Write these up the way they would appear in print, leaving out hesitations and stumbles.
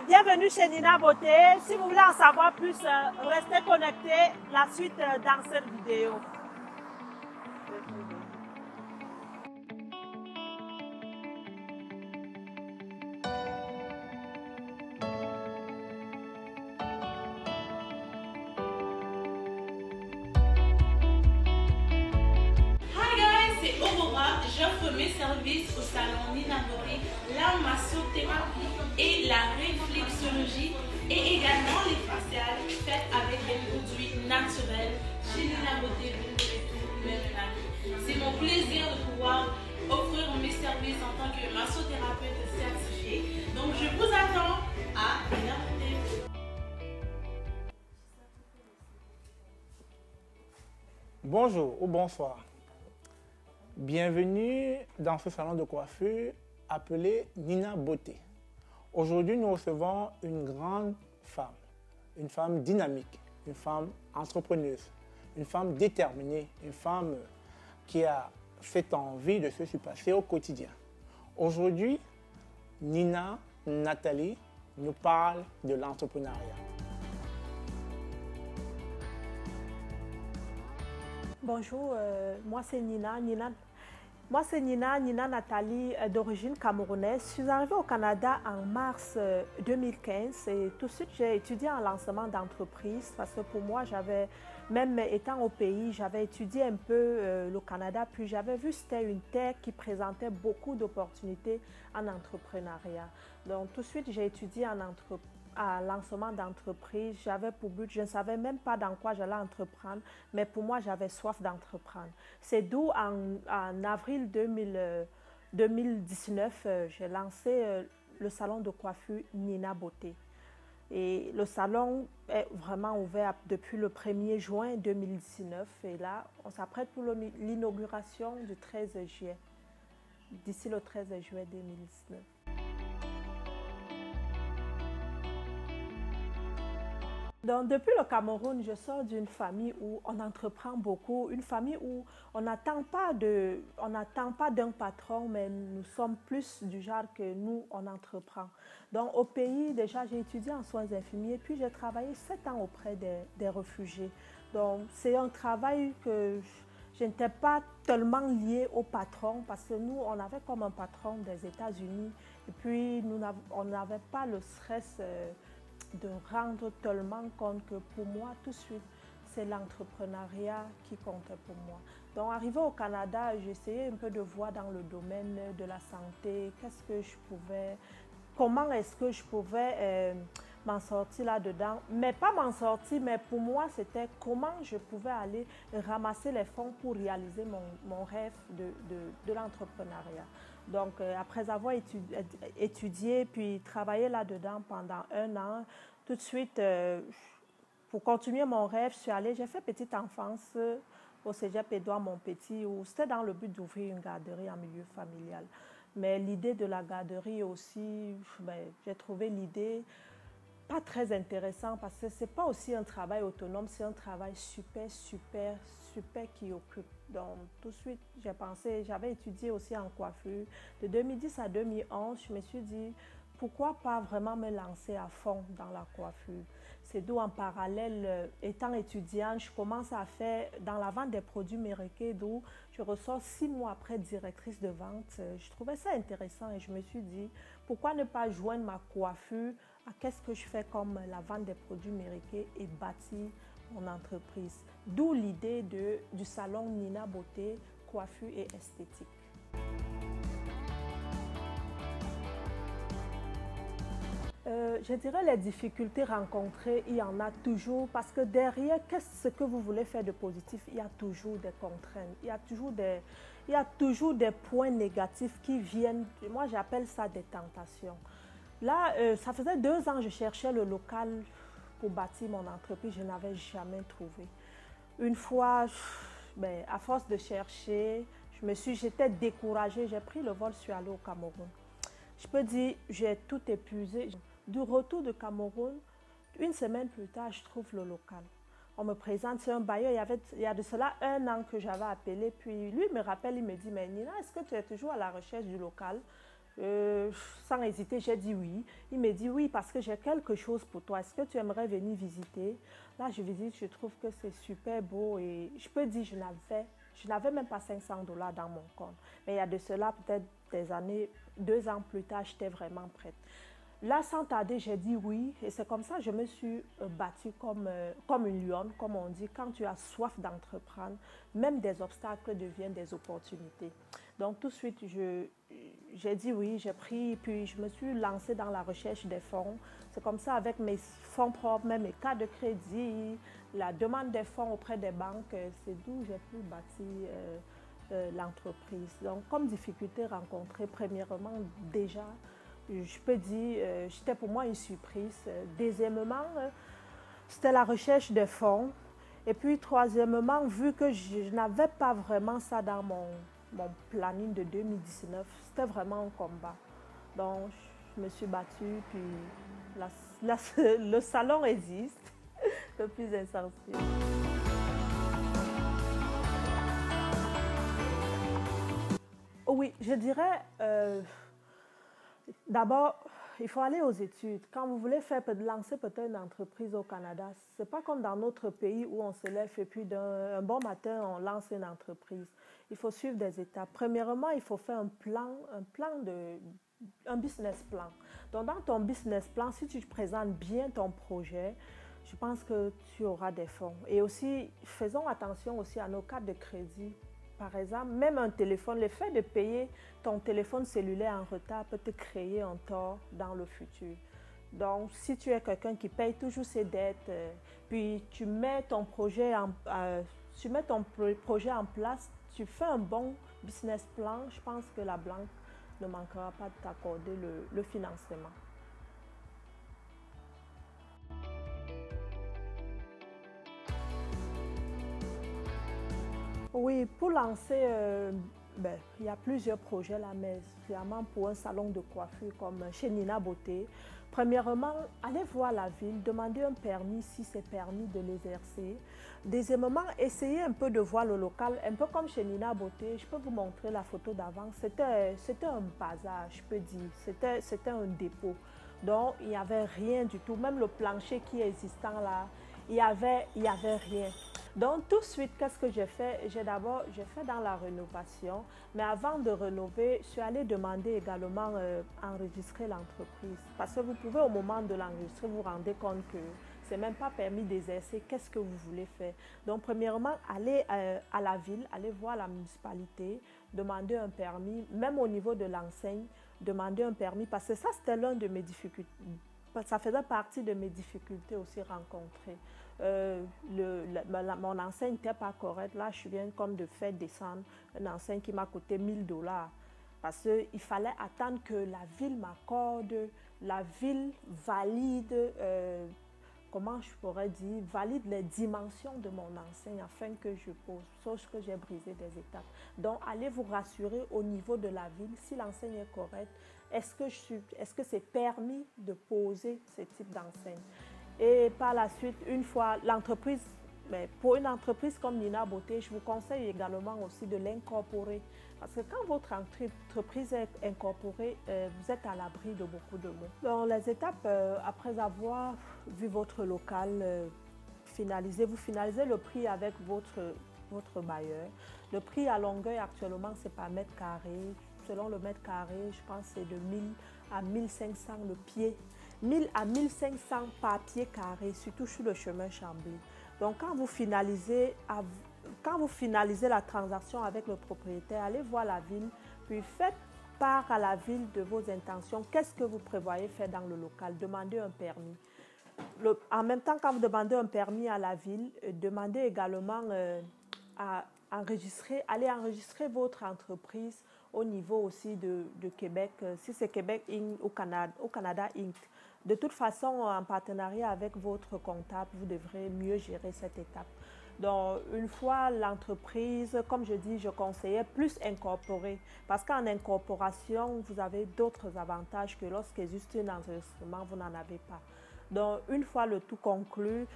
Bienvenue chez Nina Beauté. Si vous voulez en savoir plus, restez connectés. La suite dans cette vidéo. J'offre mes services au salon Nina Beauté, la massothérapie et la réflexologie et également les faciales faites avec des produits naturels. Chez Nina Beauté, vous pouvez tout, même un ami. C'est mon plaisir de pouvoir offrir mes services en tant que massothérapeute certifiée. Donc je vous attends à Nina Beauté. Bonjour ou bonsoir. Bienvenue dans ce salon de coiffure appelé Nina Beauté. Aujourd'hui, nous recevons une grande une femme dynamique, une femme entrepreneuse, une femme déterminée, une femme qui a cette envie de se surpasser au quotidien. Aujourd'hui, Nina Nathalie nous parle de l'entrepreneuriat. Bonjour, moi c'est Nina. Moi c'est Nina Nathalie d'origine camerounaise. Je suis arrivée au Canada en mars 2015 et tout de suite j'ai étudié en lancement d'entreprise parce que pour moi même étant au pays, j'avais étudié un peu le Canada puis j'avais vu que c'était une terre qui présentait beaucoup d'opportunités en entrepreneuriat. Donc tout de suite j'ai étudié en lancement d'entreprise. J'avais pour but, je ne savais même pas dans quoi j'allais entreprendre, mais pour moi, j'avais soif d'entreprendre. C'est d'où en avril 2019, j'ai lancé le salon de coiffure Nina Beauté. Et le salon est vraiment ouvert depuis le 1er juin 2019. Et là, on s'apprête pour l'inauguration du 13 juillet, d'ici le 13 juillet 2019. Donc, depuis le Cameroun, je sors d'une famille où on entreprend beaucoup, une famille où on n'attend pas d'un patron, mais nous sommes plus du genre que nous, on entreprend. Donc, au pays, déjà, j'ai étudié en soins infirmiers, puis j'ai travaillé 7 ans auprès des réfugiés. Donc, c'est un travail que je n'étais pas tellement liée au patron, parce que nous, on avait comme un patron des États-Unis, et puis on n'avait pas le stress de rendre tellement compte que pour moi, tout de suite, c'est l'entrepreneuriat qui comptait pour moi. Donc, arrivé au Canada, j'essayais un peu de voir dans le domaine de la santé, comment est-ce que je pouvais m'en sortir là-dedans. Mais pas m'en sortir, mais pour moi, c'était comment je pouvais aller ramasser les fonds pour réaliser mon rêve de l'entrepreneuriat. Donc, après avoir étudié puis travaillé là-dedans pendant 1 an, tout de suite, pour continuer mon rêve, j'ai fait petite enfance au cégep Édouard Montpetit, où c'était dans le but d'ouvrir une garderie en milieu familial. Mais l'idée de la garderie aussi, j'ai trouvé l'idée pas très intéressante parce que ce n'est pas aussi un travail autonome, c'est un travail super qui occupe. Donc, tout de suite, j'avais étudié aussi en coiffure. De 2010 à 2011, je me suis dit, pourquoi pas vraiment me lancer à fond dans la coiffure? C'est d'où, en parallèle, étant étudiante, je commence à faire dans la vente des produits mériqués, d'où je ressors 6 mois après directrice de vente. Je trouvais ça intéressant et je me suis dit, pourquoi ne pas joindre ma coiffure à qu'est-ce que je fais comme la vente des produits mériqués et bâtir mon entreprise. D'où l'idée du salon Nina Beauté, coiffure et esthétique. Je dirais les difficultés rencontrées, il y en a toujours parce que derrière, qu'est-ce que vous voulez faire de positif, il y a toujours des contraintes, il y a toujours des points négatifs qui viennent, moi j'appelle ça des tentations. Là, ça faisait 2 ans que je cherchais le local pour bâtir mon entreprise, je n'avais jamais trouvé. Une fois, à force de chercher, j'étais découragée, j'ai pris le vol, je suis allée au Cameroun. Je peux dire, j'ai tout épuisé. Du retour de Cameroun, 1 semaine plus tard, je trouve le local. On me présente, c'est un bailleur, il y a de cela 1 an que j'avais appelé, puis lui me rappelle, il me dit, mais Nina, est-ce que tu es toujours à la recherche du local? Sans hésiter, j'ai dit oui. Il me dit oui parce que j'ai quelque chose pour toi. Est-ce que tu aimerais venir visiter? Là, je visite, je trouve que c'est super beau et je peux dire je n'avais même pas 500 $ dans mon compte. Mais il y a de cela peut-être des années, 2 ans plus tard, j'étais vraiment prête. Là, sans tarder, j'ai dit oui et c'est comme ça que je me suis battue comme une lionne, comme on dit. Quand tu as soif d'entreprendre, même des obstacles deviennent des opportunités. Donc tout de suite, j'ai dit oui, j'ai pris, puis je me suis lancée dans la recherche des fonds. C'est comme ça, avec mes fonds propres, même mes cartes de crédit, la demande des fonds auprès des banques, c'est d'où j'ai pu bâtir l'entreprise. Donc comme difficulté rencontrée, premièrement, déjà, je peux dire, c'était pour moi une surprise. Deuxièmement, c'était la recherche des fonds. Et puis troisièmement, vu que je n'avais pas vraiment ça dans mon planning de 2019, c'était vraiment un combat. Donc, je me suis battue, puis le salon existe, le plus essentiel. Oui, je dirais, d'abord, il faut aller aux études. Quand vous voulez lancer peut-être une entreprise au Canada, ce n'est pas comme dans notre pays où on se lève et puis d'un bon matin, on lance une entreprise. Il faut suivre des étapes. Premièrement, il faut faire un business plan. Donc, dans ton business plan, si tu présentes bien ton projet, je pense que tu auras des fonds. Et aussi, faisons attention aussi à nos cartes de crédit. Par exemple, même un téléphone, le fait de payer ton téléphone cellulaire en retard peut te créer un tort dans le futur. Donc, si tu es quelqu'un qui paye toujours ses dettes, puis tu mets ton projet en place, tu fais un bon business plan, je pense que la banque ne manquera pas de t'accorder le financement. Oui, pour lancer, il y a plusieurs projets là, mais vraiment pour un salon de coiffure comme chez Nina Beauté. Premièrement, allez voir la ville, demandez un permis si c'est permis de l'exercer. Deuxièmement, essayez un peu de voir le local, un peu comme chez Nina Beauté. Je peux vous montrer la photo d'avant. C'était un bazar, je peux dire. C'était un dépôt. Donc, il n'y avait rien du tout. Même le plancher qui est existant là, il y avait rien. Donc, tout de suite, qu'est-ce que j'ai fait? J'ai fait dans la rénovation, mais avant de rénover, je suis allée demander également enregistrer l'entreprise. Parce que vous pouvez, au moment de l'enregistrer, vous rendre compte que ce n'est même pas permis d'exercer. Qu'est-ce que vous voulez faire? Donc, premièrement, allez à la ville, allez voir la municipalité, demander un permis, même au niveau de l'enseigne, demander un permis, parce que ça, c'était l'une de mes difficultés. Ça faisait partie de mes difficultés aussi rencontrées. Mon enseigne n'était pas correcte. Là, je viens comme de faire descendre une enseigne qui m'a coûté 1000 $. Parce qu'il fallait attendre que la ville m'accorde, la ville valide, comment je pourrais dire, valide les dimensions de mon enseigne afin que je pose, sauf que j'ai brisé des étapes. Donc, allez vous rassurer au niveau de la ville, si l'enseigne est correcte, est-ce que c'est permis de poser ce type d'enseigne? Et par la suite, une fois l'entreprise, pour une entreprise comme Nina Beauté, je vous conseille également aussi de l'incorporer. Parce que quand votre entreprise est incorporée, vous êtes à l'abri de beaucoup de mots. Dans les étapes, après avoir vu votre local finalisé, vous finalisez le prix avec votre bailleur. Le prix à Longueuil actuellement, c'est par mètre carré. Selon le mètre carré, je pense que c'est de 1000 à 1500 le pied. 1000 à 1500 par pied carré, surtout sur le chemin Chambly. Donc, quand vous finalisez la transaction avec le propriétaire, allez voir la ville, puis faites part à la ville de vos intentions. Qu'est-ce que vous prévoyez faire dans le local? Demandez un permis. En même temps, quand vous demandez un permis à la ville, demandez également allez enregistrer votre entreprise au niveau aussi de Québec, si c'est Québec Inc. au Canada Inc. De toute façon, en partenariat avec votre comptable, vous devrez mieux gérer cette étape. Donc, une fois l'entreprise, comme je dis, je conseillais plus incorporer. Parce qu'en incorporation, vous avez d'autres avantages que lorsqu'il existe un enregistrement, vous n'en avez pas. Donc, une fois le tout conclu,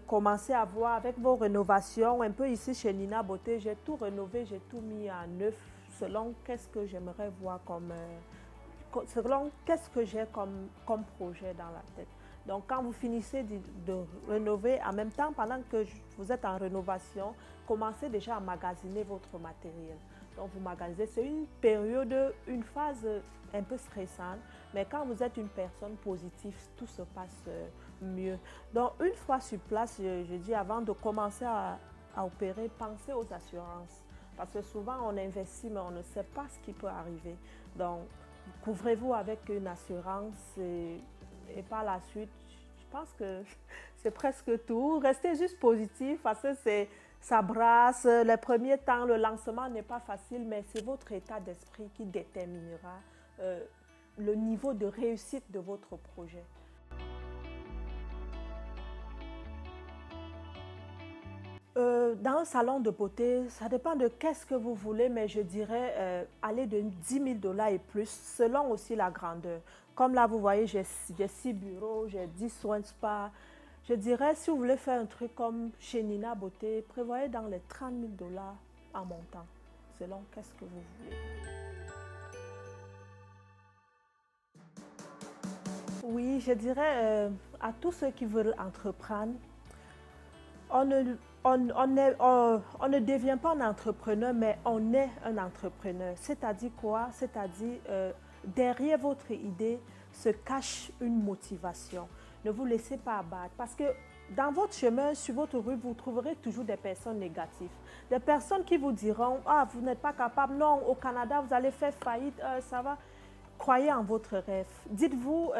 commencez à voir avec vos rénovations. Un peu ici chez Nina Beauté, j'ai tout rénové, j'ai tout mis à neuf selon qu'est-ce que j'aimerais voir selon qu'est-ce que j'ai comme projet dans la tête. Donc, quand vous finissez de rénover, en même temps, pendant que vous êtes en rénovation, commencez déjà à magasiner votre matériel. Donc, vous magasinez. C'est une période, une phase un peu stressante, mais quand vous êtes une personne positive, tout se passe mieux. Donc, une fois sur place, je dis avant de commencer à opérer, pensez aux assurances. Parce que souvent, on investit, mais on ne sait pas ce qui peut arriver. Donc, couvrez-vous avec une assurance et par la suite, je pense que c'est presque tout. Restez juste positif parce que ça brasse. Les premiers temps, le lancement n'est pas facile, mais c'est votre état d'esprit qui déterminera le niveau de réussite de votre projet. Dans un salon de beauté, ça dépend de qu'est-ce que vous voulez, mais je dirais aller de 10 000 $ et plus, selon aussi la grandeur. Comme là, vous voyez, j'ai 6 bureaux, j'ai 10 soins de spa. Je dirais, si vous voulez faire un truc comme chez Nina Beauté, prévoyez dans les 30 000 $ en montant, selon qu'est-ce que vous voulez. Oui, je dirais à tous ceux qui veulent entreprendre, on ne devient pas un entrepreneur, mais on est un entrepreneur. C'est-à-dire quoi? C'est-à-dire, derrière votre idée se cache une motivation. Ne vous laissez pas abattre parce que dans votre chemin, sur votre rue, vous trouverez toujours des personnes négatives. Des personnes qui vous diront « Ah, vous n'êtes pas capable. Non, au Canada, vous allez faire faillite. Ça va. » Croyez en votre rêve. Dites-vous,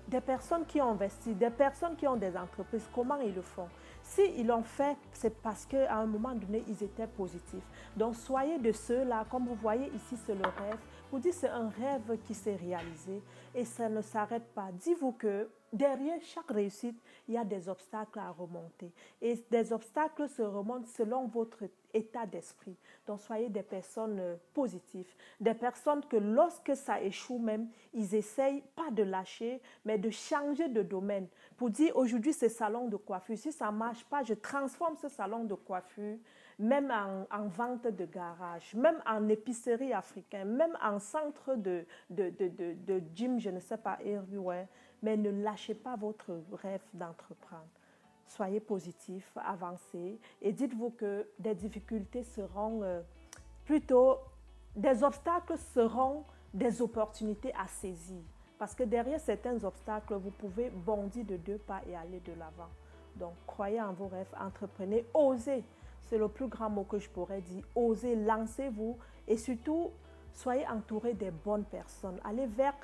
des personnes qui ont investi, des personnes qui ont des entreprises, comment ils le font? S'ils l'ont fait, c'est parce qu'à un moment donné, ils étaient positifs. Donc, soyez de ceux-là, comme vous voyez ici, c'est le rêve. Vous dites, c'est un rêve qui s'est réalisé et ça ne s'arrête pas. Dites-vous que derrière chaque réussite, il y a des obstacles à remonter. Et des obstacles se remontent selon votre état d'esprit. Donc, soyez des personnes positives, des personnes que lorsque ça échoue même, ils essayent pas de lâcher, mais de changer de domaine. Pour dire, aujourd'hui, c'est salon de coiffure. Si ça ne marche pas, je transforme ce salon de coiffure, même en vente de garage, même en épicerie africaine, même en centre de gym, je ne sais pas, everywhere. Mais ne lâchez pas votre rêve d'entreprendre. Soyez positif, avancez et dites-vous que des difficultés seront plutôt, des obstacles seront des opportunités à saisir. Parce que derrière certains obstacles, vous pouvez bondir de 2 pas et aller de l'avant. Donc, croyez en vos rêves, entreprenez, osez. C'est le plus grand mot que je pourrais dire. Osez, lancez-vous et surtout, soyez entouré des bonnes personnes.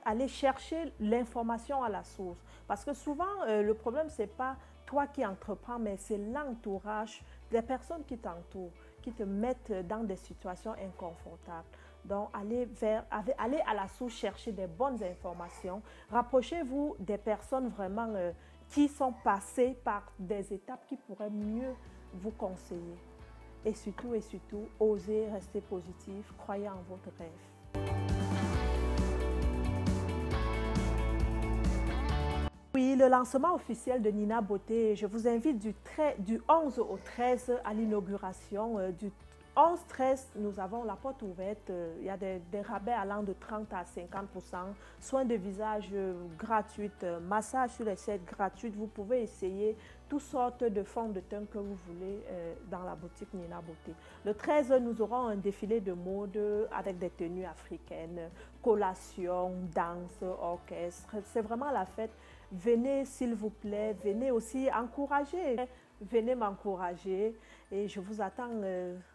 Allez chercher l'information à la source. Parce que souvent, le problème, ce n'est pas toi qui entreprends, mais c'est l'entourage des personnes qui t'entourent, qui te mettent dans des situations inconfortables. Donc, allez à la source chercher des bonnes informations. Rapprochez-vous des personnes vraiment qui sont passées par des étapes qui pourraient mieux vous conseiller. Et surtout, osez rester positif, croyez en votre rêve. Oui, le lancement officiel de Nina Beauté, je vous invite du 11 au 13 à l'inauguration. Du 11-13, nous avons la porte ouverte. Il y a des rabais allant de 30 à 50%, soins de visage gratuits, massage sur les selles gratuites. Vous pouvez essayer toutes sortes de fonds de teint que vous voulez dans la boutique Nina Beauté. Le 13, nous aurons un défilé de mode avec des tenues africaines, collations, danse, orchestre. C'est vraiment la fête. Venez s'il vous plaît, venez aussi encourager. Venez m'encourager et je vous attends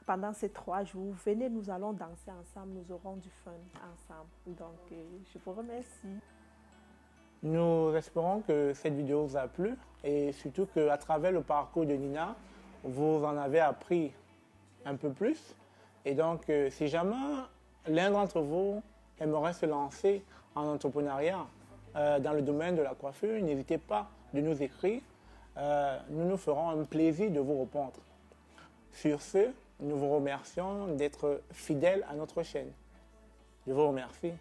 pendant ces 3 jours. Venez, nous allons danser ensemble, nous aurons du fun ensemble. Donc, je vous remercie. Nous espérons que cette vidéo vous a plu et surtout qu'à travers le parcours de Nina, vous en avez appris un peu plus. Et donc, si jamais l'un d'entre vous aimerait se lancer en entrepreneuriat dans le domaine de la coiffure, n'hésitez pas de nous écrire. Nous nous ferons un plaisir de vous répondre. Sur ce, nous vous remercions d'être fidèles à notre chaîne. Je vous remercie.